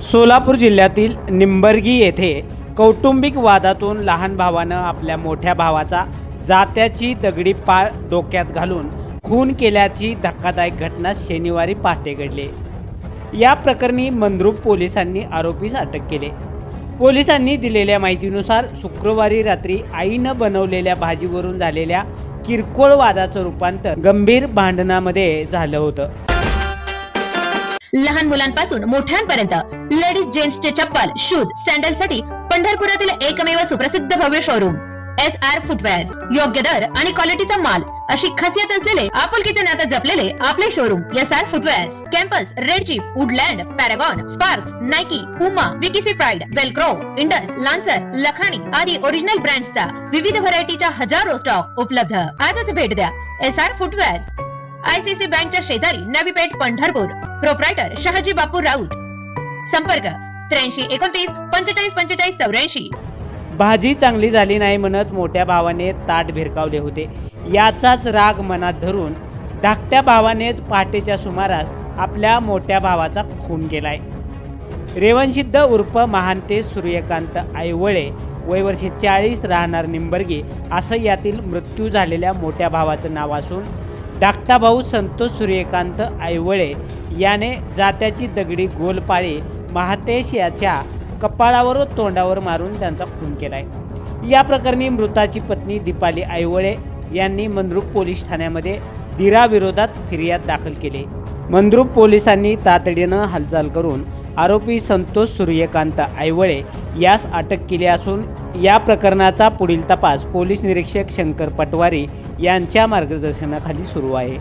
सोलापूर जिल्ह्यातील निंबर्गी येथे कौटुंबिक वादातून लहान भावानं आपल्या मोठ्या भावाचा जात्याची दगडी पाळ डोक्यात घालून खून केल्याची धक्कादायक घटना शनिवारी पहाटे घडली। या प्रकरणी मंद्रुप पोलिसांनी आरोपीस अटक केले। पोलिसांनी दिलेल्या माहितीनुसार शुक्रवारी रात्री आईनं बनवलेल्या भाजीवरून झालेल्या किरकोळ वादाचं रूपांतर गंभीर भांडणामध्ये झालं होतं। लहान मुलांपासून मोठ्यांपर्यंत लेडीज जेंट्सचे चप्पल, शूज, सॅन्डल साठी पंढरपुरातील एकमेव सुप्रसिद्ध भव्य शोरूम SR फुटवेअर्स। योग्य दर आणि क्वालिटीचा माल अशी खासियत असलेले आपुलकीचे नातं जपलेले आपले showroom SR footwears. Campus, Red Jeep, Woodland, Paragon, Sparx, Nike, Puma, VKC Pride, Velcro, Indus, Lancer, Lakhani आदी ओरिजिनल ब्रँड्सचा विविध व्हरायटीच्या हजारो स्टॉक उपलब्ध। आजच भेट द्या SR फुटवेअर्स, ICC बँकच्या शेजारी, नवी पेठ, पंढरपूर। प्रोप्रायटर शहाजी बापू राऊत। संपर्क 83 29 45 45 84। भाजी चांगली झाली नाही म्हणत मोठ्या भावाने ताट भिरकावले होते। याचाच राग मनात धरून धाकट्या भावानेच पहाटेच्या सुमारास आपल्या मोठ्या भावाचा खून केलाय। रेवणसिद्ध उर्फ महांते सूर्यकांत आईवळे, वय वर्षे 40, राहणार निंबर्गी असं यातील मृत्यू झालेल्या मोठ्या भावाचं नाव असून धाकटा भाऊ संतोष सूर्यकांत आईवळे याने जात्याची दगडी गोलपाळी महातेश याच्या कपाळावर व तोंडावर मारून त्यांचा खून केलाय। या प्रकरणी मृताची पत्नी दीपाली आईवळे यांनी मंद्रुप पोलीस ठाण्यामध्ये धीराविरोधात फिर्याद दाखल केली। मंद्रुप पोलिसांनी तातडीनं हालचाल करून आरोपी संतोष सूर्यकांत आईवळे यास अटक केली असून या प्रकरणाचा पुढील तपास पोलीस निरीक्षक शंकर पटवारी यांच्या मार्गदर्शनाखाली सुरू आहे।